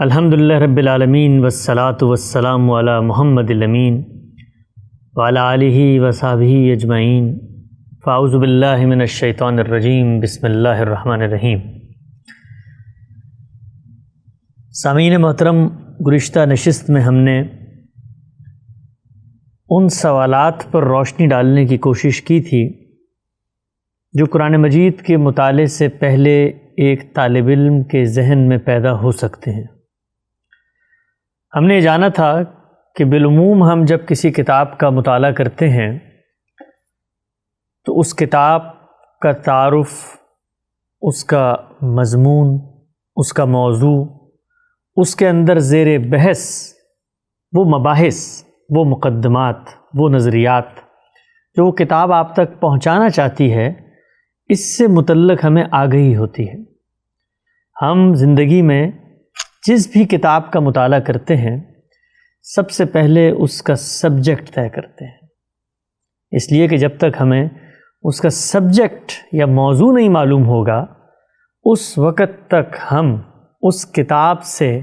الحمدللہ رب العالمین والصلاة والسلام علی محمد الامین وعلی آلہ وصحبہ اجمعین فاعوذ باللہ من الشیطان الرجیم بسم اللہ الرحمن الرحیم۔ سامعین محترم، گزشتہ نشست میں ہم نے ان سوالات پر روشنی ڈالنے کی کوشش کی تھی جو قرآن مجید کے مطالعے سے پہلے ایک طالب علم کے ذہن میں پیدا ہو سکتے ہیں۔ ہم نے جانا تھا کہ بالعموم ہم جب کسی کتاب کا مطالعہ کرتے ہیں تو اس کتاب کا تعارف، اس کا مضمون، اس کا موضوع، اس کے اندر زیر بحث وہ مباحث، وہ مقدمات، وہ نظریات جو وہ کتاب آپ تک پہنچانا چاہتی ہے، اس سے متعلق ہمیں آگہی ہوتی ہے۔ ہم زندگی میں جس بھی کتاب کا مطالعہ کرتے ہیں سب سے پہلے اس کا سبجیکٹ طے کرتے ہیں، اس لیے کہ جب تک ہمیں اس کا سبجیکٹ یا موضوع نہیں معلوم ہوگا اس وقت تک ہم اس کتاب سے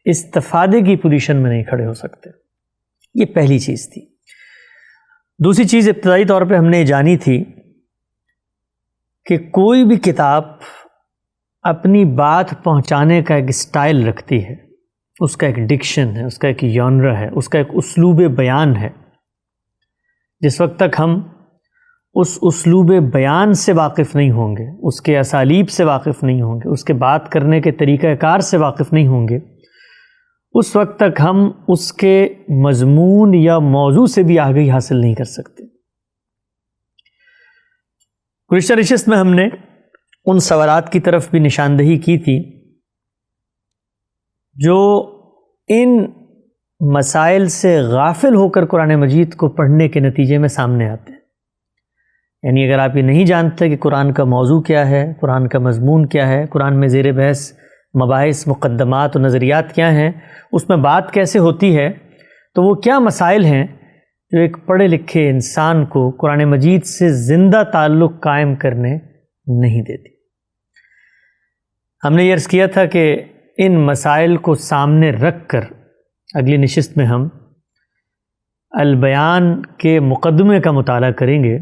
استفادے کی پوزیشن میں نہیں کھڑے ہو سکتے۔ یہ پہلی چیز تھی۔ دوسری چیز ابتدائی طور پہ ہم نے جانی تھی کہ کوئی بھی کتاب اپنی بات پہنچانے کا ایک سٹائل رکھتی ہے، اس کا ایک ڈکشن ہے، اس کا ایک یونرا ہے، اس کا ایک اسلوب بیان ہے۔ جس وقت تک ہم اس اسلوب بیان سے واقف نہیں ہوں گے، اس کے اسالیب سے واقف نہیں ہوں گے، اس کے بات کرنے کے طریقہ کار سے واقف نہیں ہوں گے، اس وقت تک ہم اس کے مضمون یا موضوع سے بھی آگاہی حاصل نہیں کر سکتے۔ گزشتہ نشست میں ہم نے ان سوالات کی طرف بھی نشاندہی کی تھی جو ان مسائل سے غافل ہو کر قرآن مجید کو پڑھنے کے نتیجے میں سامنے آتے ہیں۔ یعنی اگر آپ یہ نہیں جانتے کہ قرآن کا موضوع کیا ہے، قرآن کا مضمون کیا ہے، قرآن میں زیر بحث مباحث، مقدمات و نظریات کیا ہیں، اس میں بات کیسے ہوتی ہے، تو وہ کیا مسائل ہیں جو ایک پڑھے لکھے انسان کو قرآن مجید سے زندہ تعلق قائم کرنے نہیں دیتی۔ ہم نے یہ عرض کیا تھا کہ ان مسائل کو سامنے رکھ کر اگلی نشست میں ہم البیان کے مقدمے کا مطالعہ کریں گے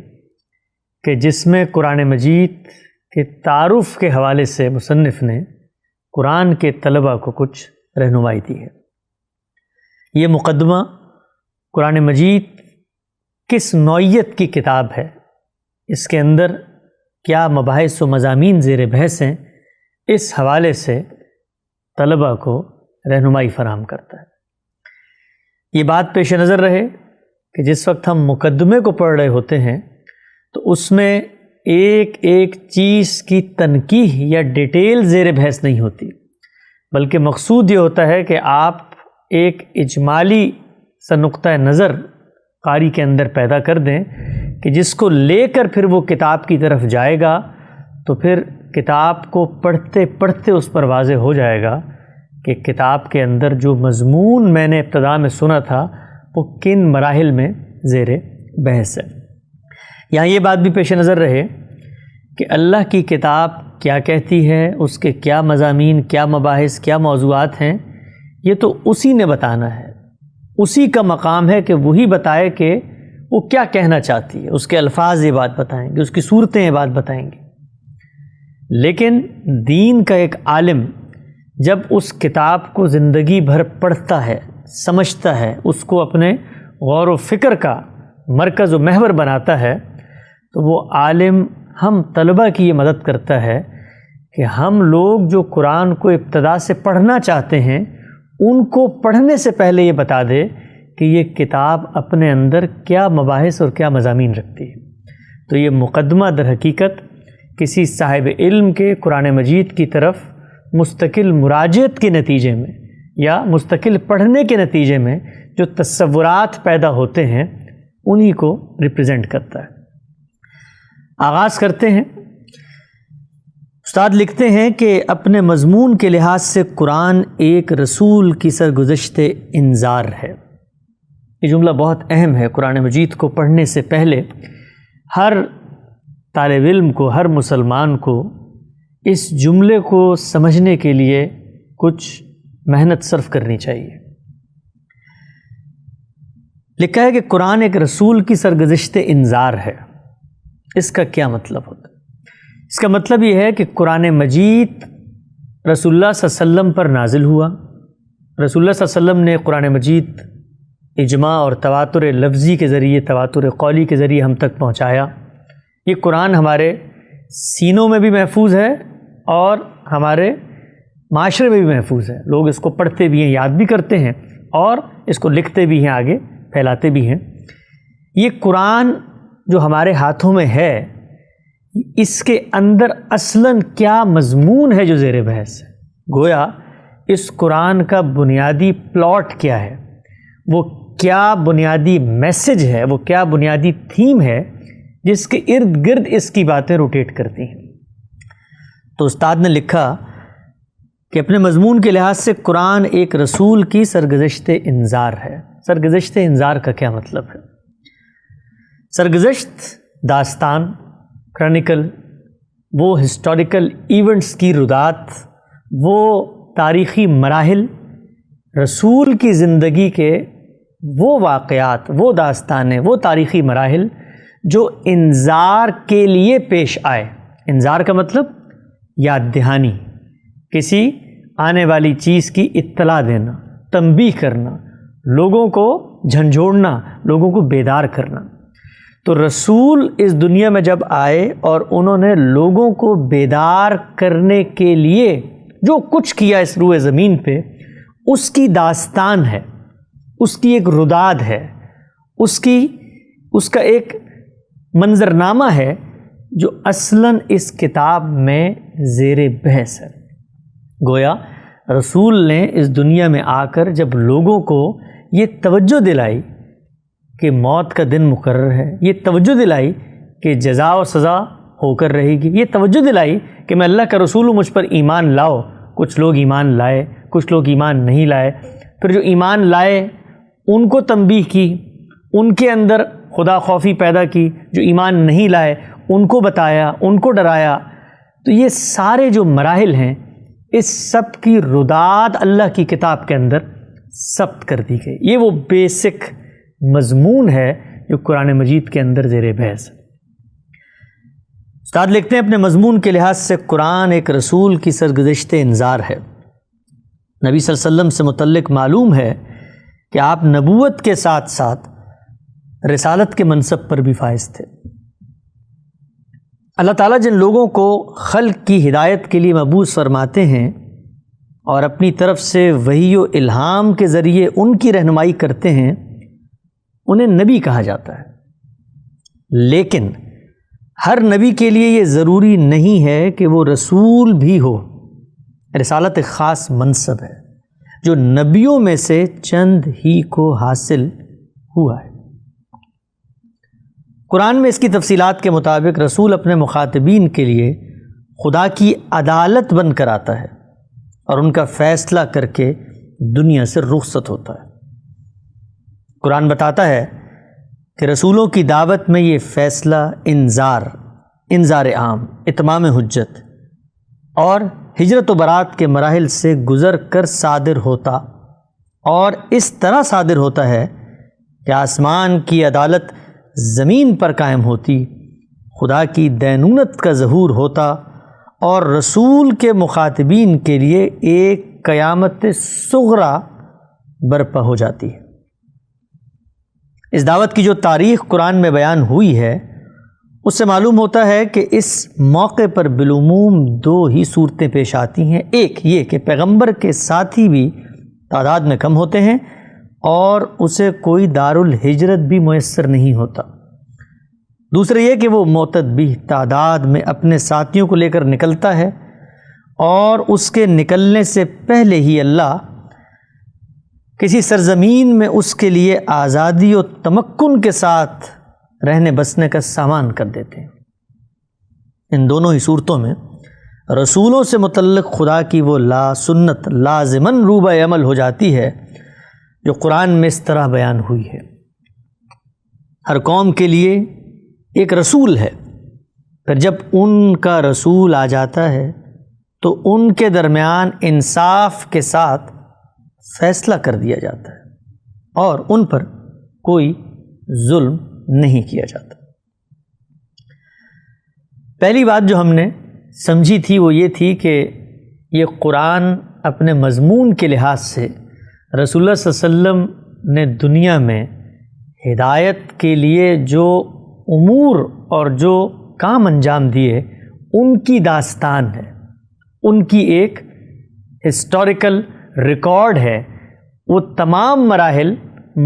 کہ جس میں قرآن مجید کے تعارف کے حوالے سے مصنف نے قرآن کے طلباء کو کچھ رہنمائی دی ہے۔ یہ مقدمہ قرآن مجید کس نوعیت کی کتاب ہے، اس کے اندر کیا مباحث و مضامین زیر بحث ہیں، اس حوالے سے طلباء کو رہنمائی فراہم کرتا ہے۔ یہ بات پیش نظر رہے کہ جس وقت ہم مقدمے کو پڑھ رہے ہوتے ہیں تو اس میں ایک ایک چیز کی تنقیح یا ڈیٹیل زیر بحث نہیں ہوتی، بلکہ مقصود یہ ہوتا ہے کہ آپ ایک اجمالی سا نقطہ نظر قاری کے اندر پیدا کر دیں کہ جس کو لے کر پھر وہ کتاب کی طرف جائے گا تو پھر کتاب کو پڑھتے پڑھتے اس پر واضح ہو جائے گا کہ کتاب کے اندر جو مضمون میں نے ابتدا میں سنا تھا وہ کن مراحل میں زیر بحث ہے۔ یہاں یہ بات بھی پیش نظر رہے کہ اللہ کی کتاب کیا کہتی ہے، اس کے کیا مضامین، کیا مباحث، کیا موضوعات ہیں، یہ تو اسی نے بتانا ہے، اسی کا مقام ہے کہ وہی بتائے کہ وہ کیا کہنا چاہتی ہے، اس کے الفاظ یہ بات بتائیں گے، اس کی صورتیں یہ بات بتائیں گے۔ لیکن دین کا ایک عالم جب اس کتاب کو زندگی بھر پڑھتا ہے، سمجھتا ہے، اس کو اپنے غور و فکر کا مرکز و محور بناتا ہے، تو وہ عالم ہم طلباء کی یہ مدد کرتا ہے کہ ہم لوگ جو قرآن کو ابتدا سے پڑھنا چاہتے ہیں ان کو پڑھنے سے پہلے یہ بتا دے کہ یہ کتاب اپنے اندر کیا مباحث اور کیا مضامین رکھتی ہے۔ تو یہ مقدمہ در حقیقت کسی صاحب علم کے قرآن مجید کی طرف مستقل مراجعت کے نتیجے میں یا مستقل پڑھنے کے نتیجے میں جو تصورات پیدا ہوتے ہیں انہی کو ریپرزینٹ کرتا ہے۔ آغاز کرتے ہیں۔ استاد لکھتے ہیں کہ اپنے مضمون کے لحاظ سے قرآن ایک رسول کی سرگزشت انذار ہے۔ یہ جملہ بہت اہم ہے۔ قرآن مجید کو پڑھنے سے پہلے ہر طالب علم کو، ہر مسلمان کو اس جملے کو سمجھنے کے لیے کچھ محنت صرف کرنی چاہیے۔ لکھا ہے کہ قرآن ایک رسول کی سرگزشت انذار ہے۔ اس کا کیا مطلب ہوتا ہے؟ اس کا مطلب یہ ہے کہ قرآن مجید رسول اللہ صلی اللہ علیہ وسلم پر نازل ہوا، رسول اللہ صلی اللہ علیہ وسلم نے قرآن مجید اجماع اور تواتر لفظی کے ذریعے، تواتر قولی کے ذریعے ہم تک پہنچایا۔ یہ قرآن ہمارے سینوں میں بھی محفوظ ہے اور ہمارے معاشرے میں بھی محفوظ ہے، لوگ اس کو پڑھتے بھی ہیں، یاد بھی کرتے ہیں اور اس کو لکھتے بھی ہیں، آگے پھیلاتے بھی ہیں۔ یہ قرآن جو ہمارے ہاتھوں میں ہے، اس کے اندر اصلاً کیا مضمون ہے جو زیر بحث ہے؟ گویا اس قرآن کا بنیادی پلاٹ کیا ہے، وہ کیا بنیادی میسج ہے، وہ کیا بنیادی تھیم ہے جس کے ارد گرد اس کی باتیں روٹیٹ کرتی ہیں۔ تو استاد نے لکھا کہ اپنے مضمون کے لحاظ سے قرآن ایک رسول کی سرگزشت انذار ہے۔ سرگزشت انذار کا کیا مطلب ہے؟ سرگزشت داستان، کرونیکل، وہ ہسٹوریکل ایونٹس کی ردات، وہ تاریخی مراحل، رسول کی زندگی کے وہ واقعات، وہ داستانیں، وہ تاریخی مراحل جو انذار کے لیے پیش آئے۔ انذار کا مطلب یاد دہانی، کسی آنے والی چیز کی اطلاع دینا، تنبیہ کرنا، لوگوں کو جھنجھوڑنا، لوگوں کو بیدار کرنا۔ تو رسول اس دنیا میں جب آئے اور انہوں نے لوگوں کو بیدار کرنے کے لیے جو کچھ کیا اس روئے زمین پہ، اس کی داستان ہے، اس کی ایک رداد ہے، اس کا ایک منظرنامہ ہے جو اصلاً اس کتاب میں زیر بحث ہے۔ گویا رسول نے اس دنیا میں آ کر جب لوگوں کو یہ توجہ دلائی کہ موت کا دن مقرر ہے، یہ توجہ دلائی کہ جزا و سزا ہو کر رہے گی، یہ توجہ دلائی کہ میں اللہ کا رسول ہوں، مجھ پر ایمان لاؤ، کچھ لوگ ایمان لائے، کچھ لوگ ایمان نہیں لائے۔ پھر جو ایمان لائے ان کو تنبیہ کی، ان کے اندر خدا خوفی پیدا کی، جو ایمان نہیں لائے ان کو بتایا، ان کو ڈرایا۔ تو یہ سارے جو مراحل ہیں، اس سب کی رداد اللہ کی کتاب کے اندر ثبت کر دی گئی۔ یہ وہ بیسک مضمون ہے جو قرآن مجید کے اندر زیر بحث ہے۔ استاد لکھتے ہیں اپنے مضمون کے لحاظ سے قرآن ایک رسول کی سرگزشت انذار ہے۔ نبی صلی اللہ علیہ وسلم سے متعلق معلوم ہے کہ آپ نبوت کے ساتھ ساتھ رسالت کے منصب پر بھی فائز تھے۔ اللہ تعالیٰ جن لوگوں کو خلق کی ہدایت کے لیے مبعوث فرماتے ہیں اور اپنی طرف سے وحی و الہام کے ذریعے ان کی رہنمائی کرتے ہیں، انہیں نبی کہا جاتا ہے۔ لیکن ہر نبی کے لیے یہ ضروری نہیں ہے کہ وہ رسول بھی ہو۔ رسالت ایک خاص منصب ہے جو نبیوں میں سے چند ہی کو حاصل ہوا ہے۔ قرآن میں اس کی تفصیلات کے مطابق رسول اپنے مخاطبین کے لیے خدا کی عدالت بن کر آتا ہے اور ان کا فیصلہ کر کے دنیا سے رخصت ہوتا ہے۔ قرآن بتاتا ہے کہ رسولوں کی دعوت میں یہ فیصلہ انذار عام، اتمام حجت اور ہجرت و برات کے مراحل سے گزر کر صادر ہوتا، اور اس طرح صادر ہوتا ہے کہ آسمان کی عدالت زمین پر قائم ہوتی، خدا کی دینونت کا ظہور ہوتا اور رسول کے مخاطبین کے لیے ایک قیامت صغریٰ برپا ہو جاتی ہے۔ اس دعوت کی جو تاریخ قرآن میں بیان ہوئی ہے، اس سے معلوم ہوتا ہے کہ اس موقع پر بالعموم دو ہی صورتیں پیش آتی ہیں۔ ایک یہ کہ پیغمبر کے ساتھی بھی تعداد میں کم ہوتے ہیں اور اسے کوئی دارالہجرت بھی میسر نہیں ہوتا۔ دوسرا یہ کہ وہ معتدی تعداد میں اپنے ساتھیوں کو لے کر نکلتا ہے اور اس کے نکلنے سے پہلے ہی اللہ کسی سرزمین میں اس کے لیے آزادی و تمکن کے ساتھ رہنے بسنے کا سامان کر دیتے ہیں۔ ان دونوں ہی صورتوں میں رسولوں سے متعلق خدا کی وہ سنت لازماً روبہ عمل ہو جاتی ہے جو قرآن میں اس طرح بیان ہوئی ہے۔ ہر قوم کے لیے ایک رسول ہے، پھر جب ان کا رسول آ جاتا ہے تو ان کے درمیان انصاف کے ساتھ فیصلہ کر دیا جاتا ہے اور ان پر کوئی ظلم نہیں کیا جاتا۔ پہلی بات جو ہم نے سمجھی تھی وہ یہ تھی کہ یہ قرآن اپنے مضمون کے لحاظ سے رسول اللہ صلی اللہ علیہ وسلم نے دنیا میں ہدایت کے لیے جو امور اور جو کام انجام دیے ان کی داستان ہے، ان کی ایک ہسٹوریکل ریکارڈ ہے۔ وہ تمام مراحل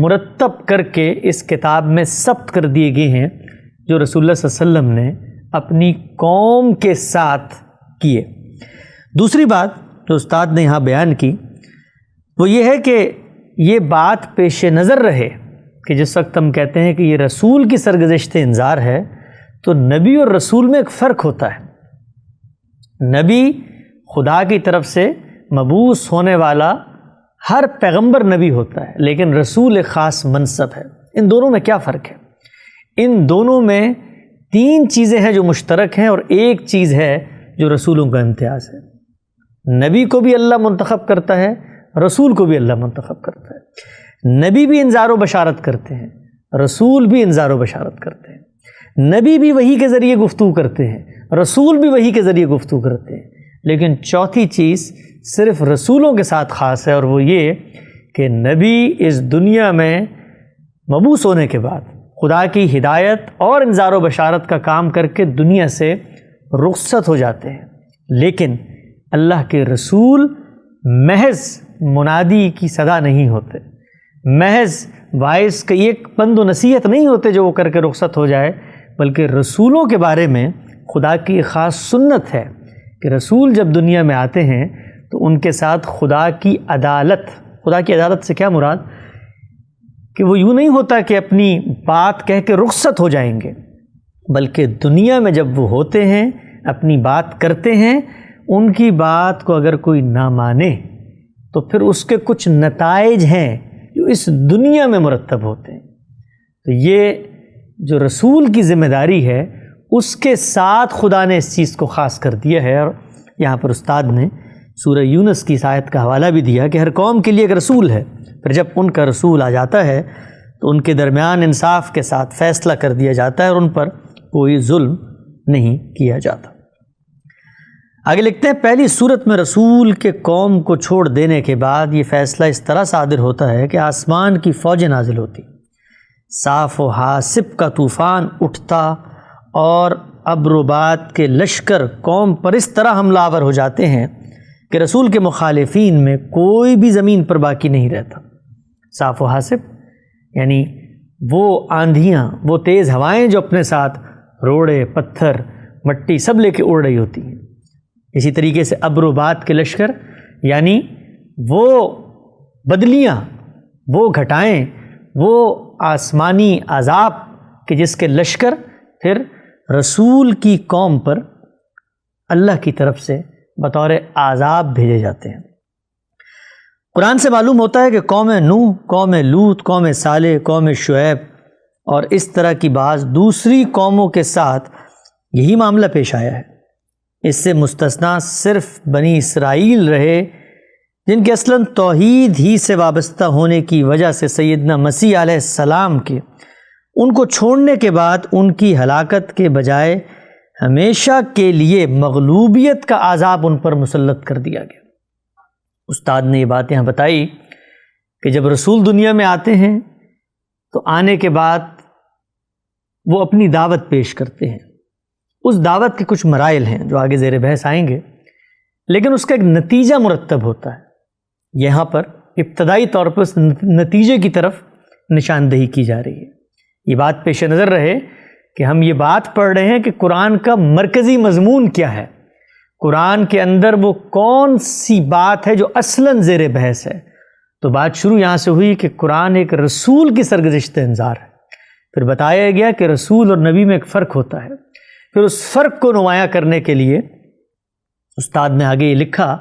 مرتب کر کے اس کتاب میں ثبت کر دیے گئے ہیں جو رسول اللہ صلی اللہ علیہ وسلم نے اپنی قوم کے ساتھ کیے۔ دوسری بات جو استاد نے یہاں بیان کی وہ یہ ہے کہ یہ بات پیش نظر رہے کہ جس وقت ہم کہتے ہیں کہ یہ رسول کی سرگزشت انذار ہے تو نبی اور رسول میں ایک فرق ہوتا ہے۔ نبی خدا کی طرف سے مبعوث ہونے والا ہر پیغمبر نبی ہوتا ہے، لیکن رسول ایک خاص منصب ہے۔ ان دونوں میں کیا فرق ہے؟ ان دونوں میں 3 چیزیں ہیں جو مشترک ہیں اور ایک چیز ہے جو رسولوں کا امتیاز ہے۔ نبی کو بھی اللہ منتخب کرتا ہے، رسول کو بھی اللہ منتخب کرتا ہے۔ نبی بھی انذار و بشارت کرتے ہیں، رسول بھی انذار و بشارت کرتے ہیں۔ نبی بھی وحی کے ذریعے گفتگو کرتے ہیں، رسول بھی وحی کے ذریعے گفتگو کرتے ہیں، لیکن چوتھی چیز صرف رسولوں کے ساتھ خاص ہے اور وہ یہ کہ نبی اس دنیا میں مبعوث ہونے کے بعد خدا کی ہدایت اور انذار و بشارت کا کام کر کے دنیا سے رخصت ہو جاتے ہیں، لیکن اللہ کے رسول محض منادی کی صدا نہیں ہوتے، محض باعث کا ایک پند و نصیحت نہیں ہوتے جو وہ کر کے رخصت ہو جائے، بلکہ رسولوں کے بارے میں خدا کی خاص سنت ہے کہ رسول جب دنیا میں آتے ہیں تو ان کے ساتھ خدا کی عدالت سے کیا مراد کہ وہ یوں نہیں ہوتا کہ اپنی بات کہہ کے رخصت ہو جائیں گے، بلکہ دنیا میں جب وہ ہوتے ہیں اپنی بات کرتے ہیں، ان کی بات کو اگر کوئی نہ مانے تو پھر اس کے کچھ نتائج ہیں جو اس دنیا میں مرتب ہوتے ہیں۔ تو یہ جو رسول کی ذمہ داری ہے اس کے ساتھ خدا نے اس چیز کو خاص کر دیا ہے، اور یہاں پر استاد نے سورہ یونس کی اس آیت کا حوالہ بھی دیا کہ ہر قوم کے لیے ایک رسول ہے، پھر جب ان کا رسول آ جاتا ہے تو ان کے درمیان انصاف کے ساتھ فیصلہ کر دیا جاتا ہے اور ان پر کوئی ظلم نہیں کیا جاتا۔ آگے لکھتے ہیں پہلی صورت میں رسول کے قوم کو چھوڑ دینے کے بعد یہ فیصلہ اس طرح صادر ہوتا ہے کہ آسمان کی فوجیں نازل ہوتی، صاف و حاسب کا طوفان اٹھتا اور ابر و باد کے لشکر قوم پر اس طرح حملہ آور ہو جاتے ہیں کہ رسول کے مخالفین میں کوئی بھی زمین پر باقی نہیں رہتا۔ صاف و حاسب یعنی وہ آندھیاں، وہ تیز ہوائیں جو اپنے ساتھ روڑے، پتھر، مٹی سب لے کے اڑ رہی ہوتی ہیں۔ اسی طریقے سے ابر و باد کے لشکر یعنی وہ بدلیاں، وہ گھٹائیں، وہ آسمانی عذاب کہ جس کے لشکر پھر رسول کی قوم پر اللہ کی طرف سے بطور عذاب بھیجے جاتے ہیں۔ قرآن سے معلوم ہوتا ہے کہ قوم نوح، قوم لوط، قوم صالح، قوم شعیب اور اس طرح کی بعض دوسری قوموں کے ساتھ یہی معاملہ پیش آیا ہے۔ اس سے مستثنا صرف بنی اسرائیل رہے جن کے اصلاً توحید ہی سے وابستہ ہونے کی وجہ سے سیدنا مسیح علیہ السلام کے ان کو چھوڑنے کے بعد ان کی ہلاکت کے بجائے ہمیشہ کے لیے مغلوبیت کا عذاب ان پر مسلط کر دیا گیا۔ استاد نے یہ بات یہاں بتائی کہ جب رسول دنیا میں آتے ہیں تو آنے کے بعد وہ اپنی دعوت پیش کرتے ہیں۔ اس دعوت کے کچھ مراحل ہیں جو آگے زیر بحث آئیں گے، لیکن اس کا ایک نتیجہ مرتب ہوتا ہے۔ یہاں پر ابتدائی طور پر اس نتیجے کی طرف نشاندہی کی جا رہی ہے۔ یہ بات پیش نظر رہے کہ ہم یہ بات پڑھ رہے ہیں کہ قرآن کا مرکزی مضمون کیا ہے، قرآن کے اندر وہ کون سی بات ہے جو اصلاً زیر بحث ہے۔ تو بات شروع یہاں سے ہوئی کہ قرآن ایک رسول کی سرگزشت انذار ہے، پھر بتایا گیا کہ رسول اور نبی میں ایک فرق ہوتا ہے، پھر اس فرق کو نمایاں کرنے کے لیے استاد نے آگے یہ لکھا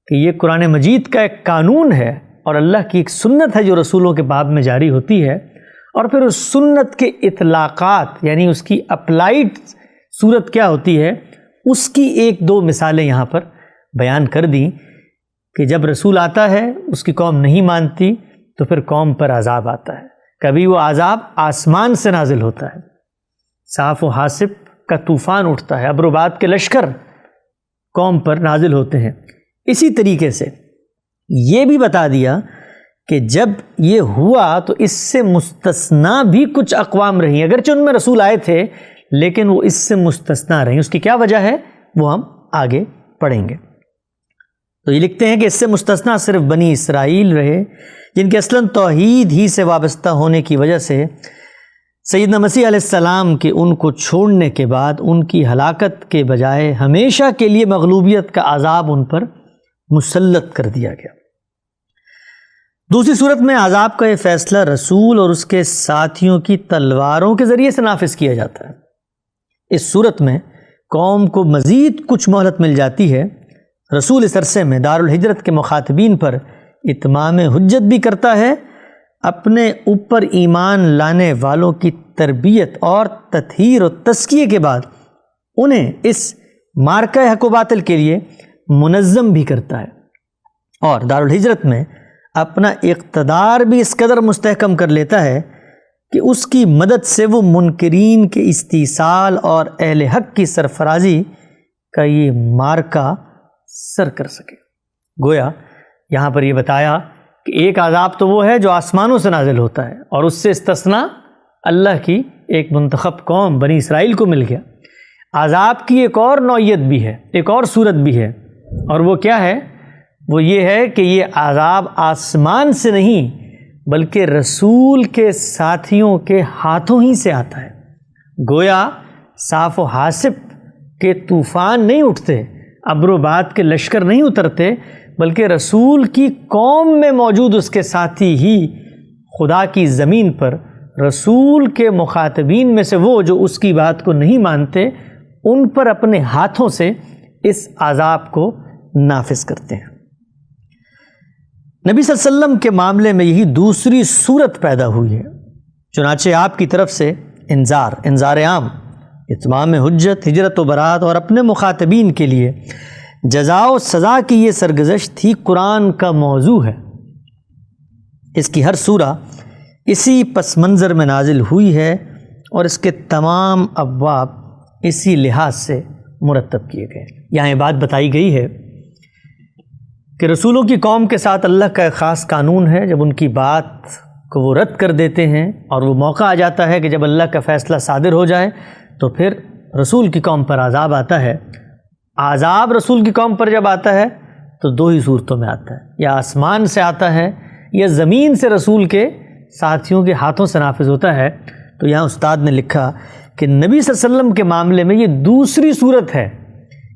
کہ یہ قرآن مجید کا ایک قانون ہے اور اللہ کی ایک سنت ہے جو رسولوں کے باب میں جاری ہوتی ہے، اور پھر اس سنت کے اطلاقات یعنی اس کی اپلائیڈ صورت کیا ہوتی ہے اس کی 1-2 مثالیں یہاں پر بیان کر دیں کہ جب رسول آتا ہے اس کی قوم نہیں مانتی تو پھر قوم پر عذاب آتا ہے۔ کبھی وہ عذاب آسمان سے نازل ہوتا ہے، صاف و حاسب کا طوفان اٹھتا ہے، ابر و باد کے لشکر قوم پر نازل ہوتے ہیں۔ اسی طریقے سے یہ بھی بتا دیا کہ جب یہ ہوا تو اس سے مستثنا بھی کچھ اقوام رہی، اگرچہ ان میں رسول آئے تھے لیکن وہ اس سے مستثنا رہی۔ اس کی کیا وجہ ہے وہ ہم آگے پڑھیں گے۔ تو یہ لکھتے ہیں کہ اس سے مستثنا صرف بنی اسرائیل رہے، جن کے اصلاً توحید ہی سے وابستہ ہونے کی وجہ سے سیدنا مسیح علیہ السلام کے ان کو چھوڑنے کے بعد ان کی ہلاکت کے بجائے ہمیشہ کے لیے مغلوبیت کا عذاب ان پر مسلط کر دیا گیا۔ دوسری صورت میں عذاب کا یہ فیصلہ رسول اور اس کے ساتھیوں کی تلواروں کے ذریعے سے نافذ کیا جاتا ہے۔ اس صورت میں قوم کو مزید کچھ مہلت مل جاتی ہے۔ رسول اس عرصے میں دارالہجرت کے مخاطبین پر اتمام حجت بھی کرتا ہے، اپنے اوپر ایمان لانے والوں کی تربیت اور تطہیر و تزکیے کے بعد انہیں اس مارکہ حق و باطل کے لیے منظم بھی کرتا ہے، اور دارالہجرت میں اپنا اقتدار بھی اس قدر مستحکم کر لیتا ہے کہ اس کی مدد سے وہ منکرین کے استیصال اور اہل حق کی سرفرازی کا یہ مارکہ سر کر سکے۔ گویا یہاں پر یہ بتایا کہ ایک عذاب تو وہ ہے جو آسمانوں سے نازل ہوتا ہے، اور اس سے استثنا اللہ کی ایک منتخب قوم بنی اسرائیل کو مل گیا۔ عذاب کی ایک اور نوعیت بھی ہے، ایک اور صورت بھی ہے، اور وہ کیا ہے؟ وہ یہ ہے کہ یہ عذاب آسمان سے نہیں بلکہ رسول کے ساتھیوں کے ہاتھوں ہی سے آتا ہے۔ گویا صاف و حاسب کے طوفان نہیں اٹھتے، ابر و باد کے لشکر نہیں اترتے، بلکہ رسول کی قوم میں موجود اس کے ساتھی ہی خدا کی زمین پر رسول کے مخاطبین میں سے وہ جو اس کی بات کو نہیں مانتے ان پر اپنے ہاتھوں سے اس عذاب کو نافذ کرتے ہیں۔ نبی صلی اللہ علیہ وسلم کے معاملے میں یہی دوسری صورت پیدا ہوئی ہے، چنانچہ آپ کی طرف سے انذار عام، اتمام حجت، ہجرت و برات اور اپنے مخاطبین کے لیے جزا و سزا کی یہ سرگزشت ہی قرآن کا موضوع ہے۔ اس کی ہر سورہ اسی پس منظر میں نازل ہوئی ہے اور اس کے تمام ابواب اسی لحاظ سے مرتب کیے گئے۔ یہاں یہ بات بتائی گئی ہے کہ رسولوں کی قوم کے ساتھ اللہ کا ایک خاص قانون ہے، جب ان کی بات کو وہ رد کر دیتے ہیں اور وہ موقع آ جاتا ہے کہ جب اللہ کا فیصلہ صادر ہو جائے تو پھر رسول کی قوم پر عذاب آتا ہے۔ عذاب رسول کی قوم پر جب آتا ہے تو دو ہی صورتوں میں آتا ہے، یا آسمان سے آتا ہے یا زمین سے رسول کے ساتھیوں کے ہاتھوں سے نافذ ہوتا ہے۔ تو یہاں استاد نے لکھا کہ نبی صلی اللہ علیہ وسلم کے معاملے میں یہ دوسری صورت ہے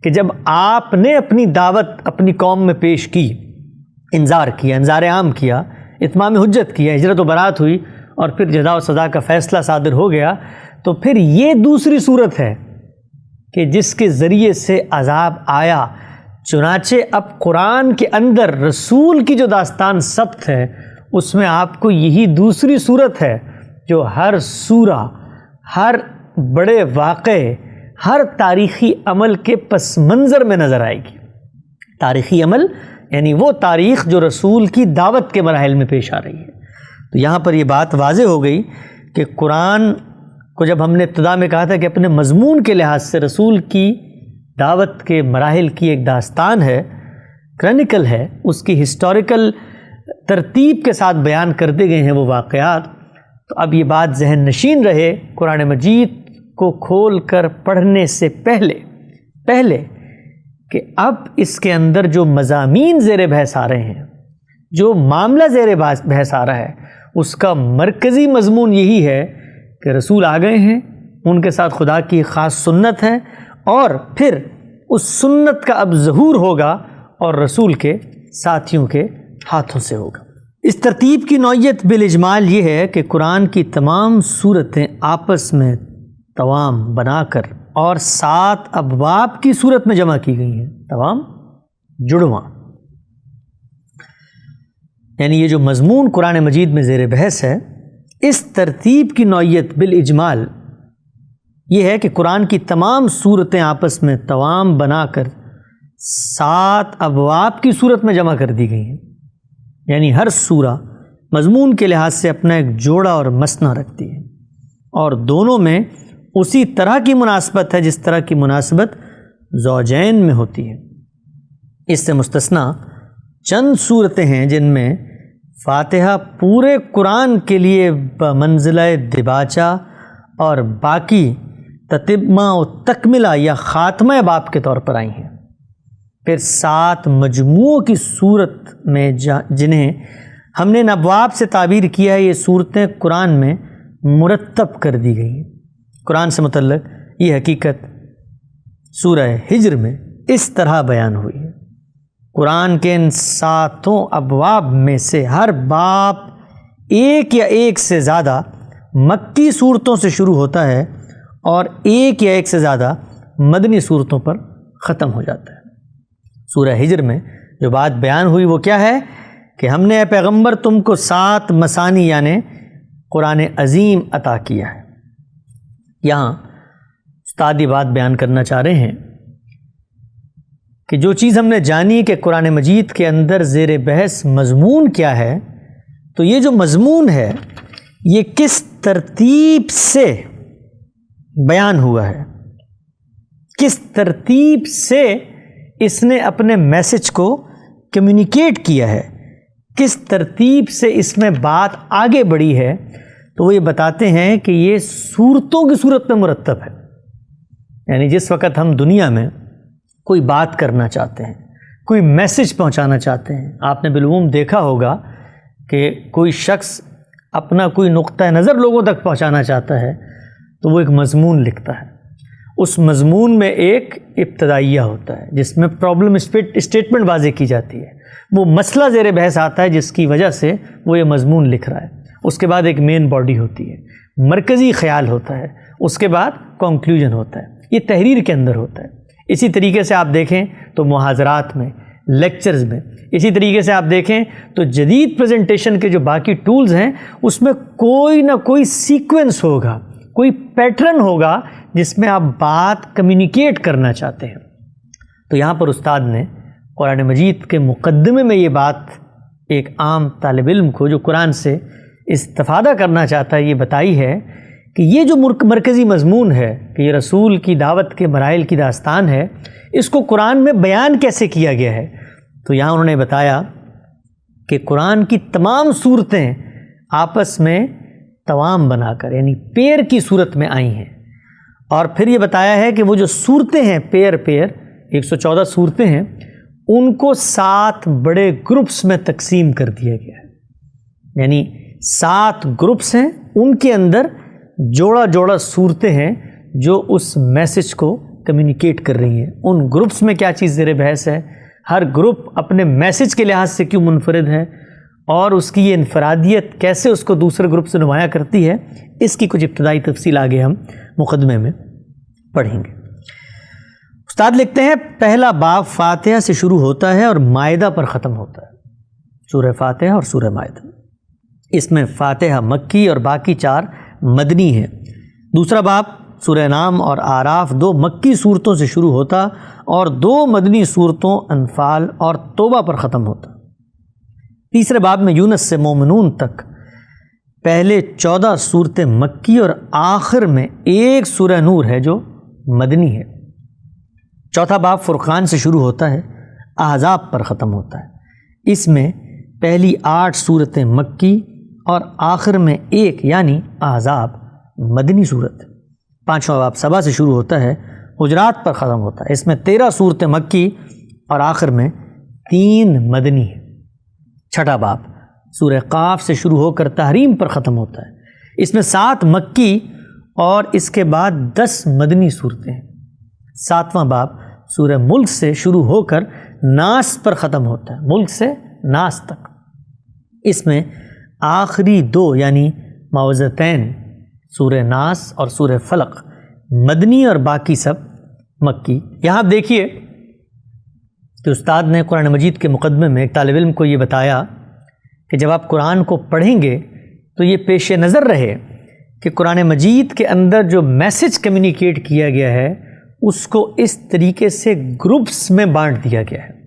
کہ جب آپ نے اپنی دعوت اپنی قوم میں پیش کی، انذار کیا، انذار عام کیا، اتمام حجت کیا، ہجرت و برات ہوئی اور پھر جزا و سزا کا فیصلہ صادر ہو گیا، تو پھر یہ دوسری صورت ہے کہ جس کے ذریعے سے عذاب آیا۔ چنانچہ اب قرآن کے اندر رسول کی جو داستان ثبت ہے اس میں آپ کو یہی دوسری صورت ہے جو ہر سورہ، ہر بڑے واقعے، ہر تاریخی عمل کے پس منظر میں نظر آئے گی۔ تاریخی عمل یعنی وہ تاریخ جو رسول کی دعوت کے مراحل میں پیش آ رہی ہے۔ تو یہاں پر یہ بات واضح ہو گئی کہ قرآن کو جب ہم نے ابتدا میں کہا تھا کہ اپنے مضمون کے لحاظ سے رسول کی دعوت کے مراحل کی ایک داستان ہے، کرونیکل ہے، اس کی ہسٹوریکل ترتیب کے ساتھ بیان کر دیے گئے ہیں وہ واقعات، تو اب یہ بات ذہن نشین رہے قرآن مجید کو کھول کر پڑھنے سے پہلے کہ اب اس کے اندر جو مضامین زیر بحث آ رہے ہیں، جو معاملہ زیر بحث آ رہا ہے، اس کا مرکزی مضمون یہی ہے کہ رسول آ گئے ہیں، ان کے ساتھ خدا کی خاص سنت ہے، اور پھر اس سنت کا اب ظہور ہوگا اور رسول کے ساتھیوں کے ہاتھوں سے ہوگا۔ اس ترتیب کی نوعیت بالاجمال یہ ہے کہ قرآن کی تمام صورتیں آپس میں توام بنا کر اور 7 ابواب کی صورت میں جمع کی گئی ہیں، توام جڑواں، یعنی یہ جو مضمون قرآن مجید میں زیر بحث ہے، اس ترتیب کی نوعیت بالاجمال یہ ہے کہ قرآن کی تمام صورتیں آپس میں توام بنا کر 7 ابواب کی صورت میں جمع کر دی گئی ہیں، یعنی ہر سورہ مضمون کے لحاظ سے اپنا ایک جوڑا اور مسئلہ رکھتی ہے، اور دونوں میں اسی طرح کی مناسبت ہے جس طرح کی مناسبت زوجین میں ہوتی ہے۔ اس سے مستثنیٰ چند صورتیں ہیں جن میں فاتحہ پورے قرآن کے لیے بمنزلہ دباچہ اور باقی تتمہ و تکملہ یا خاتمہ باب کے طور پر آئی ہیں۔ پھر 7 مجموعوں کی صورت میں جنہیں ہم نے ابواب سے تعبیر کیا ہے، یہ صورتیں قرآن میں مرتب کر دی گئی ہیں۔ قرآن سے متعلق یہ حقیقت سورہ ہجر میں اس طرح بیان ہوئی ہے۔ قرآن کے ان 7 ابواب میں سے ہر باب ایک یا ایک سے زیادہ مکی صورتوں سے شروع ہوتا ہے اور ایک یا ایک سے زیادہ مدنی صورتوں پر ختم ہو جاتا ہے۔ سورہ ہجر میں جو بات بیان ہوئی وہ کیا ہے کہ ہم نے اے پیغمبر تم کو 7 مثانی یعنی قرآن عظیم عطا کیا ہے۔ یہاں استاد یہ بات بیان کرنا چاہ رہے ہیں کہ جو چیز ہم نے جانی کہ قرآن مجید کے اندر زیر بحث مضمون کیا ہے، تو یہ جو مضمون ہے یہ کس ترتیب سے بیان ہوا ہے، کس ترتیب سے اس نے اپنے میسج کو کمیونیکیٹ کیا ہے، کس ترتیب سے اس میں بات آگے بڑھی ہے، تو وہ یہ بتاتے ہیں کہ یہ صورتوں کی صورت میں مرتب ہے۔ یعنی جس وقت ہم دنیا میں کوئی بات کرنا چاہتے ہیں، کوئی میسج پہنچانا چاہتے ہیں، آپ نے بالعموم دیکھا ہوگا کہ کوئی شخص اپنا کوئی نقطہ نظر لوگوں تک پہنچانا چاہتا ہے تو وہ ایک مضمون لکھتا ہے۔ اس مضمون میں ایک ابتدائیہ ہوتا ہے جس میں پرابلم اسٹیٹمنٹ واضح کی جاتی ہے، وہ مسئلہ زیر بحث آتا ہے جس کی وجہ سے وہ یہ مضمون لکھ رہا ہے۔ اس کے بعد ایک مین باڈی ہوتی ہے، مرکزی خیال ہوتا ہے، اس کے بعد کنکلوژن ہوتا ہے۔ یہ تحریر کے اندر ہوتا ہے۔ اسی طریقے سے آپ دیکھیں تو محاضرات میں، لیکچرز میں، اسی طریقے سے آپ دیکھیں تو جدید پریزنٹیشن کے جو باقی ٹولز ہیں اس میں کوئی نہ کوئی سیکوینس ہوگا، کوئی پیٹرن ہوگا جس میں آپ بات کمیونیکیٹ کرنا چاہتے ہیں۔ تو یہاں پر استاد نے قرآن مجید کے مقدمے میں یہ بات ایک عام طالب علم کو جو قرآن سے استفادہ کرنا چاہتا ہے یہ بتائی ہے کہ یہ جو مرکزی مضمون ہے کہ یہ رسول کی دعوت کے مراحل کی داستان ہے، اس کو قرآن میں بیان کیسے کیا گیا ہے۔ تو یہاں انہوں نے بتایا کہ قرآن کی تمام صورتیں آپس میں توام بنا کر یعنی پیر کی صورت میں آئی ہیں، اور پھر یہ بتایا ہے کہ وہ جو صورتیں ہیں پیر 114 صورتیں ہیں، ان کو 7 بڑے گروپس میں تقسیم کر دیا گیا ہے۔ یعنی 7 گروپس ہیں، ان کے اندر جوڑا جوڑا صورتیں ہیں جو اس میسج کو کمیونیکیٹ کر رہی ہیں۔ ان گروپس میں کیا چیز زیر بحث ہے، ہر گروپ اپنے میسج کے لحاظ سے کیوں منفرد ہے، اور اس کی یہ انفرادیت کیسے اس کو دوسرے گروپ سے نمایاں کرتی ہے، اس کی کچھ ابتدائی تفصیل آگے ہم مقدمے میں پڑھیں گے۔ استاد لکھتے ہیں پہلا باب فاتحہ سے شروع ہوتا ہے اور مائدہ پر ختم ہوتا ہے، سورہ فاتحہ اور سورہ مائدہ۔ اس میں فاتحہ مکی اور باقی 4 مدنی ہیں۔ دوسرا باب سورہ نام اور آراف 2 مکی صورتوں سے شروع ہوتا اور 2 مدنی صورتوں انفال اور توبہ پر ختم ہوتا۔ تیسرے باب میں یونس سے مومنون تک پہلے 14 صورتیں مکی اور آخر میں ایک سورہ نور ہے جو مدنی ہے۔ چوتھا باب فرقان سے شروع ہوتا ہے، احزاب پر ختم ہوتا ہے۔ اس میں پہلی 8 صورتیں مکی اور آخر میں ایک یعنی احزاب مدنی صورت۔ پانچواں باب سبا سے شروع ہوتا ہے، حجرات پر ختم ہوتا ہے۔ اس میں 13 صورتیں مکی اور آخر میں 3 مدنی ہیں۔ چھٹا باب سورہ قاف سے شروع ہو کر تحریم پر ختم ہوتا ہے۔ اس میں 7 مکی اور اس کے بعد 10 مدنی صورتیں ہیں۔ ساتواں باب سورہ ملک سے شروع ہو کر ناس پر ختم ہوتا ہے، ملک سے ناس تک۔ اس میں آخری 2 یعنی معوذتین سورہ ناس اور سورہ فلق مدنی اور باقی سب مکی۔ یہاں آپ دیکھیے کہ استاد نے قرآن مجید کے مقدمے میں ایک طالب علم کو یہ بتایا کہ جب آپ قرآن کو پڑھیں گے تو یہ پیش نظر رہے کہ قرآن مجید کے اندر جو میسج کمیونیکیٹ کیا گیا ہے اس کو اس طریقے سے گروپس میں بانٹ دیا گیا ہے.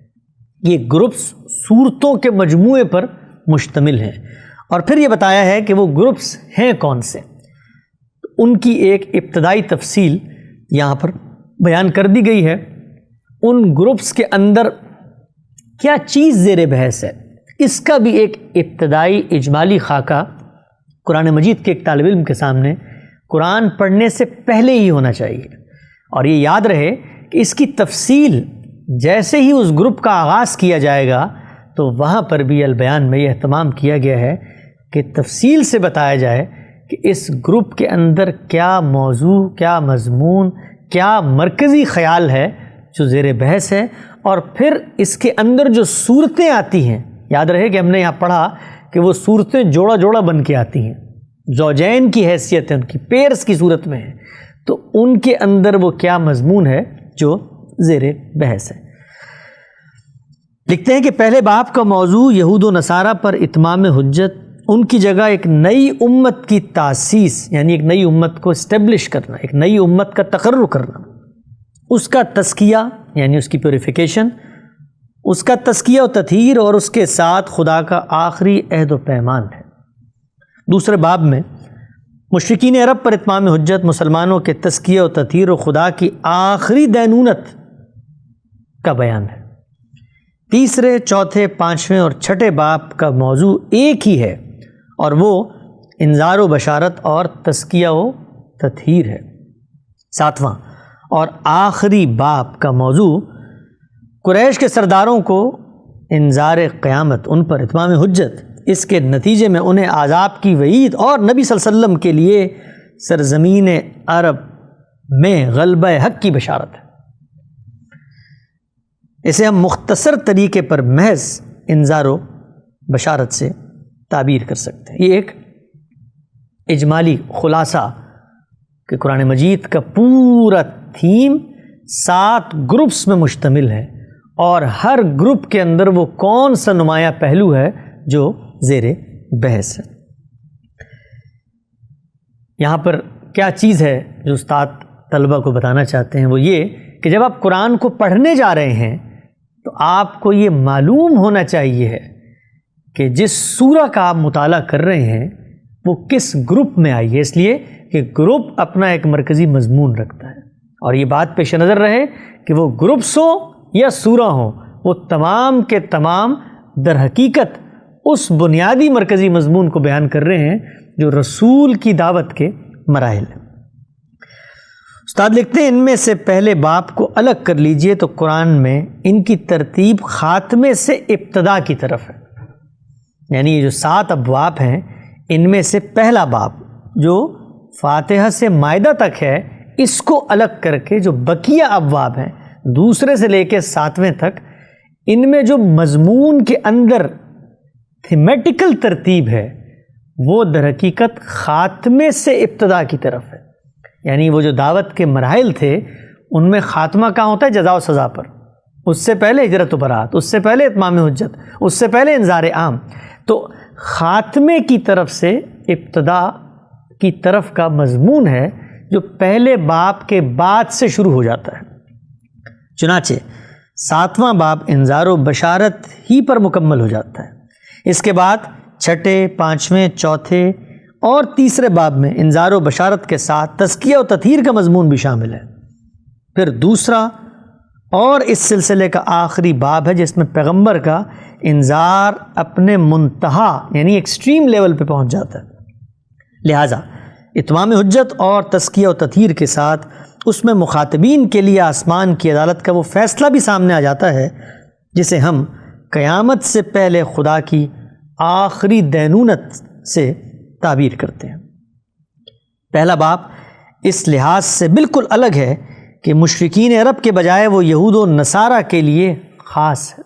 یہ گروپس صورتوں کے مجموعے پر مشتمل ہیں، اور پھر یہ بتایا ہے کہ وہ گروپس ہیں کون سے. ان کی ایک ابتدائی تفصیل یہاں پر بیان کر دی گئی ہے. ان گروپس کے اندر کیا چیز زیر بحث ہے، اس کا بھی ایک ابتدائی اجمالی خاکہ قرآن مجید کے ایک طالب علم کے سامنے قرآن پڑھنے سے پہلے ہی ہونا چاہیے. اور یہ یاد رہے کہ اس کی تفصیل جیسے ہی اس گروپ کا آغاز کیا جائے گا تو وہاں پر بھی البیان میں یہ اہتمام کیا گیا ہے کہ تفصیل سے بتایا جائے کہ اس گروپ کے اندر کیا موضوع، کیا مضمون، کیا مرکزی خیال ہے جو زیر بحث ہے. اور پھر اس کے اندر جو صورتیں آتی ہیں، یاد رہے کہ ہم نے یہاں پڑھا کہ وہ صورتیں جوڑا جوڑا بن کے آتی ہیں، زوجین کی حیثیت ہے، ان کی پیئرز کی صورت میں ہے، تو ان کے اندر وہ کیا مضمون ہے جو زیر بحث ہے. لکھتے ہیں کہ پہلے باب کا موضوع یہود و نصارہ پر اتمام حجت، ان کی جگہ ایک نئی امت کی تاسیس، یعنی ایک نئی امت کو اسٹیبلش کرنا، ایک نئی امت کا تقرر کرنا، اس کا تزکیہ یعنی اس کی پیوریفیکیشن، اس کا تزکیہ و تطہیر، اور اس کے ساتھ خدا کا آخری عہد و پیمان ہے. دوسرے باب میں مشرکین عرب پر اتمام حجت، مسلمانوں کے تزکیہ و تطہیر و خدا کی آخری دینونت کا بیان ہے. تیسرے، چوتھے، پانچویں اور چھٹے باب کا موضوع ایک ہی ہے، اور وہ انذار و بشارت اور تزکیہ و تطہیر ہے. ساتواں اور آخری باب کا موضوع قریش کے سرداروں کو انذار قیامت، ان پر اتمام حجت، اس کے نتیجے میں انہیں عذاب کی وعید، اور نبی صلی اللہ علیہ وسلم کے لیے سرزمین عرب میں غلبہ حق کی بشارت ہے. اسے ہم مختصر طریقے پر محض انذار و بشارت سے تعبیر کر سکتے ہیں. یہ ایک اجمالی خلاصہ کہ قرآن مجید کا پورا تھیم 7 گروپس میں مشتمل ہے، اور ہر گروپ کے اندر وہ کون سا نمایاں پہلو ہے جو زیر بحث ہے. یہاں پر کیا چیز ہے جو استاد طلبہ کو بتانا چاہتے ہیں، وہ یہ کہ جب آپ قرآن کو پڑھنے جا رہے ہیں تو آپ کو یہ معلوم ہونا چاہیے ہے کہ جس سورہ کا آپ مطالعہ کر رہے ہیں وہ کس گروپ میں آئی ہے، اس لیے کہ گروپ اپنا ایک مرکزی مضمون رکھتا ہے. اور یہ بات پیش نظر رہے کہ وہ گروپس ہوں یا سورہ ہوں، وہ تمام کے تمام در حقیقت اس بنیادی مرکزی مضمون کو بیان کر رہے ہیں جو رسول کی دعوت کے مراحل ہیں. استاد لکھتے ہیں ان میں سے پہلے باب کو الگ کر لیجئے تو قرآن میں ان کی ترتیب خاتمے سے ابتدا کی طرف ہے. یعنی یہ جو 7 ابواب ہیں ان میں سے پہلا باب جو فاتحہ سے مائدہ تک ہے، اس کو الگ کر کے جو بقیہ ابواب ہیں دوسرے سے لے کے 7ویں تک، ان میں جو مضمون کے اندر تھیمیٹیکل ترتیب ہے وہ در حقیقت خاتمے سے ابتدا کی طرف ہے. یعنی وہ جو دعوت کے مراحل تھے ان میں خاتمہ کہاں ہوتا ہے؟ جزا و سزا پر. اس سے پہلے ہجرت و برات، اس سے پہلے اتمام حجت، اس سے پہلے انذار عام. تو خاتمے کی طرف سے ابتدا کی طرف کا مضمون ہے جو پہلے باب کے بعد سے شروع ہو جاتا ہے. چنانچہ 7واں باب انذار و بشارت ہی پر مکمل ہو جاتا ہے. اس کے بعد چھٹے، 5ویں، چوتھے اور تیسرے باب میں انذار و بشارت کے ساتھ تزکیہ و تطہیر کا مضمون بھی شامل ہے. پھر دوسرا اور اس سلسلے کا آخری باب ہے جس میں پیغمبر کا انذار اپنے منتہا یعنی ایکسٹریم لیول پہ پہنچ جاتا ہے. لہٰذا اتمام حجت اور تزکیہ و تطہیر کے ساتھ اس میں مخاطبین کے لیے آسمان کی عدالت کا وہ فیصلہ بھی سامنے آ جاتا ہے جسے ہم قیامت سے پہلے خدا کی آخری دینونت سے تعبیر کرتے ہیں. پہلا باب اس لحاظ سے بالکل الگ ہے کہ مشرکین عرب کے بجائے وہ یہود و نصارہ کے لیے خاص ہے.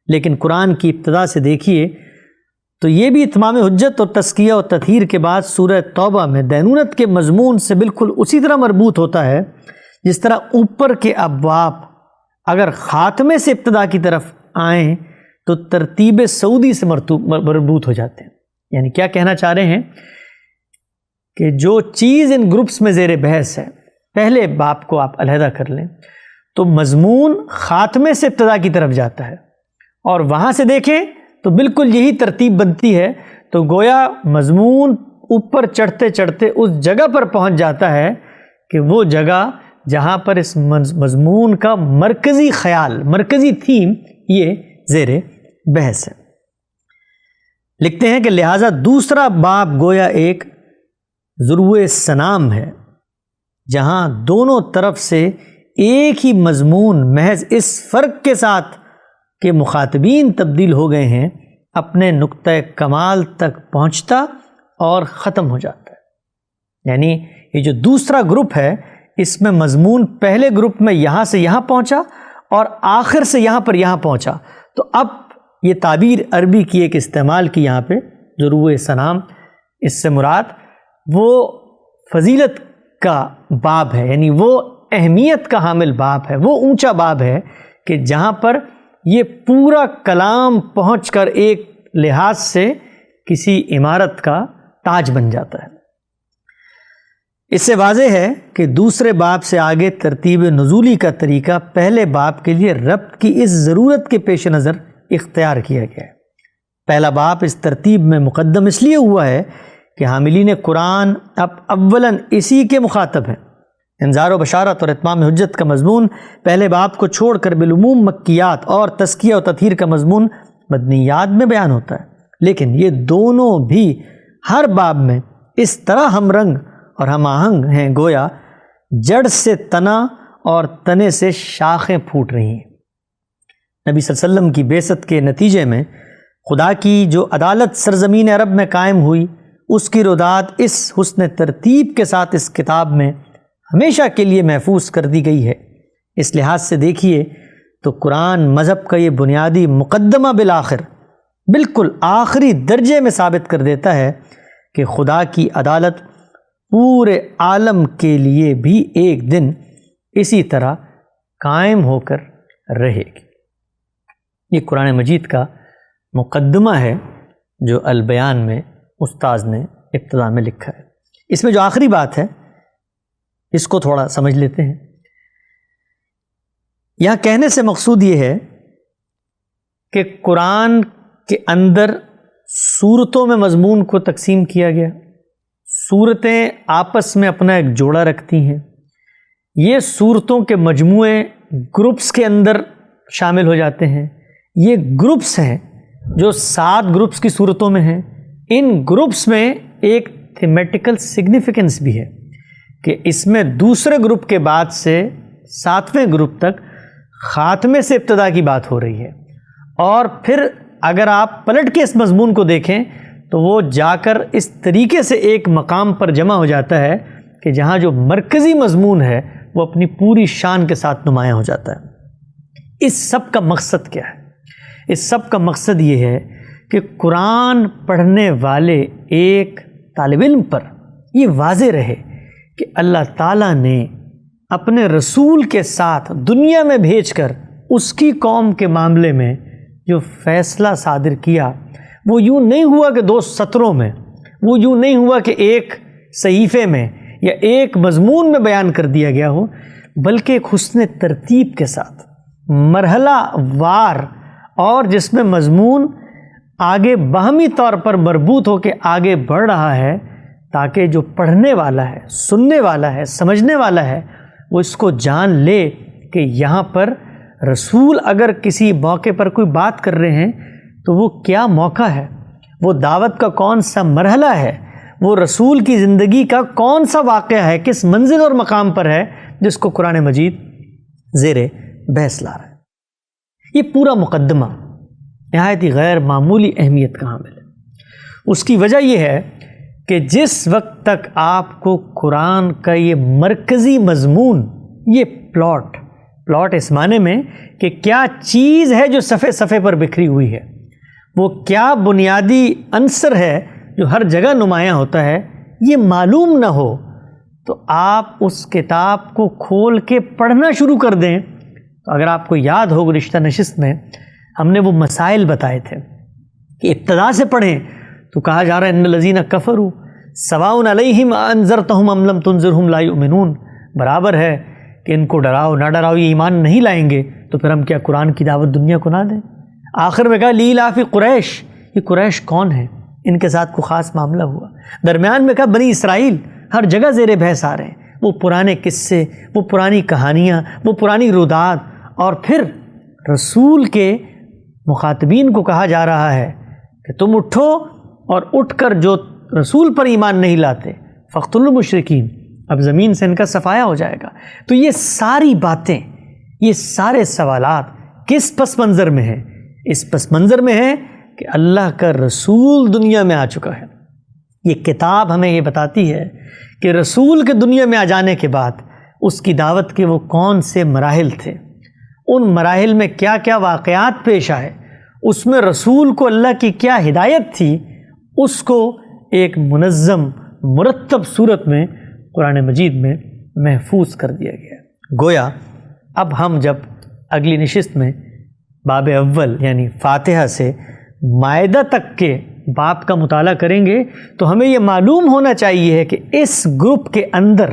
لیکن قرآن کی ابتدا سے دیکھیے تو یہ بھی اتمام حجت اور تزکیہ و تطہیر کے بعد سورہ توبہ میں دینونت کے مضمون سے بالکل اسی طرح مربوط ہوتا ہے جس طرح اوپر کے ابواب اگر خاتمے سے ابتدا کی طرف آئیں تو ترتیب سعودی سے مربوط ہو جاتے ہیں. یعنی کیا کہنا چاہ رہے ہیں کہ جو چیز ان گروپس میں زیر بحث ہے پہلے باب کو آپ علیحدہ کر لیں تو مضمون خاتمے سے ابتدا کی طرف جاتا ہے، اور وہاں سے دیکھیں تو بالکل یہی ترتیب بنتی ہے، تو گویا مضمون اوپر چڑھتے چڑھتے اس جگہ پر پہنچ جاتا ہے کہ وہ جگہ جہاں پر اس مضمون کا مرکزی خیال، مرکزی تھیم یہ زیر بحث ہے۔ لکھتے ہیں کہ لہٰذا دوسرا باب گویا ایک ضروع سنام ہے، جہاں دونوں طرف سے ایک ہی مضمون محض اس فرق کے ساتھ کہ مخاطبین تبدیل ہو گئے ہیں اپنے نقطہ کمال تک پہنچتا اور ختم ہو جاتا ہے۔ یعنی یہ جو دوسرا گروپ ہے اس میں مضمون پہلے گروپ میں یہاں سے یہاں پہنچا اور آخر سے یہاں پر یہاں پہنچا، تو اب یہ تعبیر عربی کی ایک استعمال کی یہاں پہ ضروع سنام، اس سے مراد وہ فضیلت کا باب ہے، یعنی وہ اہمیت کا حامل باب ہے، وہ اونچا باب ہے کہ جہاں پر یہ پورا کلام پہنچ کر ایک لحاظ سے کسی عمارت کا تاج بن جاتا ہے۔ اس سے واضح ہے کہ دوسرے باب سے آگے ترتیب نزولی کا طریقہ پہلے باب کے لیے ربط کی اس ضرورت کے پیش نظر اختیار کیا گیا ہے۔ پہلا باب اس ترتیب میں مقدم اس لیے ہوا ہے کہ حاملین قرآن اب اولاً اسی کے مخاطب ہیں۔ انذار و بشارت اور اتمام حجت کا مضمون پہلے باب کو چھوڑ کر بالعموم مکیات اور تزکیہ و تطہیر کا مضمون مدنیات میں بیان ہوتا ہے، لیکن یہ دونوں بھی ہر باب میں اس طرح ہم رنگ اور ہم آہنگ ہیں گویا جڑ سے تنا اور تنے سے شاخیں پھوٹ رہی ہیں۔ نبی صلی اللہ علیہ وسلم کی بعثت کے نتیجے میں خدا کی جو عدالت سرزمین عرب میں قائم ہوئی، اس کی رودات اس حسن ترتیب کے ساتھ اس کتاب میں ہمیشہ کے لیے محفوظ کر دی گئی ہے۔ اس لحاظ سے دیکھیے تو قرآن مذہب کا یہ بنیادی مقدمہ بالآخر بالکل آخری درجے میں ثابت کر دیتا ہے کہ خدا کی عدالت پورے عالم کے لیے بھی ایک دن اسی طرح قائم ہو کر رہے گی۔ یہ قرآن مجید کا مقدمہ ہے جو البیان میں استاذ نے ابتدا میں لکھا ہے۔ اس میں جو آخری بات ہے اس کو تھوڑا سمجھ لیتے ہیں۔ یہاں کہنے سے مقصود یہ ہے کہ قرآن کے اندر سورتوں میں مضمون کو تقسیم کیا گیا، سورتیں آپس میں اپنا ایک جوڑا رکھتی ہیں، یہ سورتوں کے مجموعے گروپس کے اندر شامل ہو جاتے ہیں۔ یہ گروپس ہیں جو 7 گروپس کی صورتوں میں ہیں۔ ان گروپس میں ایک تھیمیٹیکل سگنیفیکنس بھی ہے کہ اس میں دوسرے گروپ کے بعد سے 7ویں گروپ تک خاتمے سے ابتدا کی بات ہو رہی ہے، اور پھر اگر آپ پلٹ کے اس مضمون کو دیکھیں تو وہ جا کر اس طریقے سے ایک مقام پر جمع ہو جاتا ہے کہ جہاں جو مرکزی مضمون ہے وہ اپنی پوری شان کے ساتھ نمایاں ہو جاتا ہے۔ اس سب کا مقصد کیا ہے؟ اس سب کا مقصد یہ ہے کہ قرآن پڑھنے والے ایک طالب علم پر یہ واضح رہے کہ اللہ تعالیٰ نے اپنے رسول کے ساتھ دنیا میں بھیج کر اس کی قوم کے معاملے میں جو فیصلہ صادر کیا وہ یوں نہیں ہوا کہ 2 سطروں میں، وہ یوں نہیں ہوا کہ ایک صحیفے میں یا ایک مضمون میں بیان کر دیا گیا ہو، بلکہ ایک حسن ترتیب کے ساتھ مرحلہ وار، اور جس میں مضمون آگے باہمی طور پر مربوط ہو کے آگے بڑھ رہا ہے، تاکہ جو پڑھنے والا ہے، سننے والا ہے، سمجھنے والا ہے، وہ اس کو جان لے کہ یہاں پر رسول اگر کسی موقع پر کوئی بات کر رہے ہیں تو وہ کیا موقع ہے، وہ دعوت کا کون سا مرحلہ ہے، وہ رسول کی زندگی کا کون سا واقعہ ہے، کس منزل اور مقام پر ہے جس کو قرآن مجید زیر بحث لا رہا ہے۔ یہ پورا مقدمہ نہایت ہی غیر معمولی اہمیت کا حامل ہے۔ اس کی وجہ یہ ہے کہ جس وقت تک آپ کو قرآن کا یہ مرکزی مضمون، یہ پلاٹ اس معنی میں کہ کیا چیز ہے جو صفحے صفحے پر بکھری ہوئی ہے، وہ کیا بنیادی عنصر ہے جو ہر جگہ نمایاں ہوتا ہے، یہ معلوم نہ ہو تو آپ اس کتاب کو کھول کے پڑھنا شروع کر دیں۔ تو اگر آپ کو یاد ہو گزشتہ نشست میں ہم نے وہ مسائل بتائے تھے کہ ابتدا سے پڑھیں تو کہا جا رہا ہے ان الذین کفروا سواء علیہم انذرتہم ام لم تنذرہم لا یؤمنون، برابر ہے کہ ان کو ڈراؤ نہ ڈراؤ، یہ ایمان نہیں لائیں گے تو پھر ہم کیا قرآن کی دعوت دنیا کو نہ دیں؟ آخر میں کہا لیلاف قریش، یہ قریش کون ہے؟ ان کے ساتھ کوئی خاص معاملہ ہوا؟ درمیان میں کہا بنی اسرائیل، ہر جگہ زیر بحث آ رہے ہیں، وہ پرانے قصے، وہ پرانی کہانیاں، وہ پرانی رودات، اور پھر رسول کے مخاطبین کو کہا جا رہا ہے کہ تم اٹھو اور اٹھ کر جو رسول پر ایمان نہیں لاتے فاقتلوا المشرکین، اب زمین سے ان کا صفایا ہو جائے گا۔ تو یہ ساری باتیں، یہ سارے سوالات کس پس منظر میں ہیں؟ اس پس منظر میں ہے کہ اللہ کا رسول دنیا میں آ چکا ہے۔ یہ کتاب ہمیں یہ بتاتی ہے کہ رسول کے دنیا میں آ جانے کے بعد اس کی دعوت کے وہ کون سے مراحل تھے، ان مراحل میں کیا کیا واقعات پیش آئے، اس میں رسول کو اللہ کی کیا ہدایت تھی، اس کو ایک منظم مرتب صورت میں قرآن مجید میں محفوظ کر دیا گیا ہے۔ گویا اب ہم جب اگلی نشست میں باب اول یعنی فاتحہ سے مائدہ تک کے باب کا مطالعہ کریں گے تو ہمیں یہ معلوم ہونا چاہیے ہے کہ اس گروپ کے اندر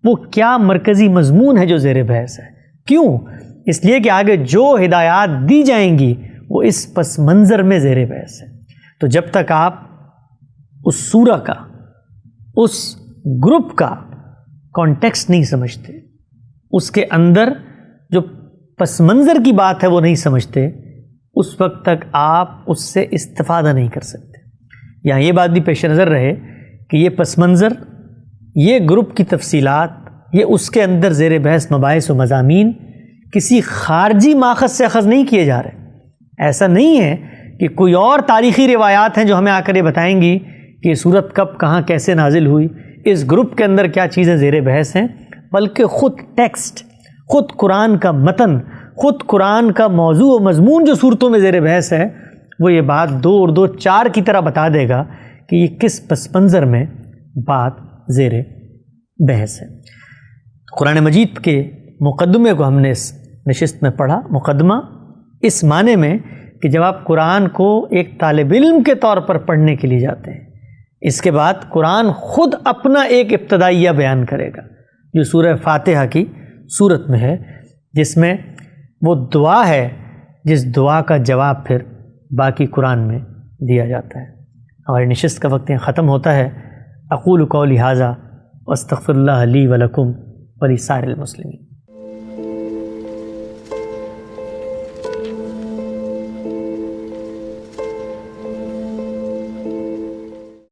وہ کیا مرکزی مضمون ہے جو زیر بحث ہے۔ کیوں؟ اس لیے کہ آگے جو ہدایات دی جائیں گی وہ اس پس منظر میں زیر بحث ہے۔ تو جب تک آپ اس سورہ کا، اس گروپ کا کانٹیکسٹ نہیں سمجھتے، اس کے اندر جو پس منظر کی بات ہے وہ نہیں سمجھتے، اس وقت تک آپ اس سے استفادہ نہیں کر سکتے۔ یہاں یہ بات بھی پیش نظر رہے کہ یہ پس منظر، یہ گروپ کی تفصیلات، یہ اس کے اندر زیر بحث مباحث و مضامین کسی خارجی ماخذ سے اخذ نہیں کیے جا رہے۔ ایسا نہیں ہے کہ کوئی اور تاریخی روایات ہیں جو ہمیں آ کر یہ بتائیں گی کہ یہ صورت کب کہاں کیسے نازل ہوئی، اس گروپ کے اندر کیا چیزیں زیر بحث ہیں، بلکہ خود ٹیکسٹ، خود قرآن کا متن، خود قرآن کا موضوع و مضمون جو صورتوں میں زیر بحث ہے وہ یہ بات 2 اور 2 4 کی طرح بتا دے گا کہ یہ کس پس منظر میں بات زیر بحث ہے۔ قرآن مجید کے مقدمے کو ہم نے اس نشست میں پڑھا۔ مقدمہ اس معنی میں کہ جب آپ قرآن کو ایک طالب علم کے طور پر پڑھنے کے لیے جاتے ہیں، اس کے بعد قرآن خود اپنا ایک ابتدائیہ بیان کرے گا جو سورہ فاتحہ کی صورت میں ہے، جس میں وہ دعا ہے جس دعا کا جواب پھر باقی قرآن میں دیا جاتا ہے۔ ہماری نشست کا وقت یہاں ختم ہوتا ہے۔ اقول قولی ھذا واستغفر اللہ لی ولکم ولسائر المسلمین۔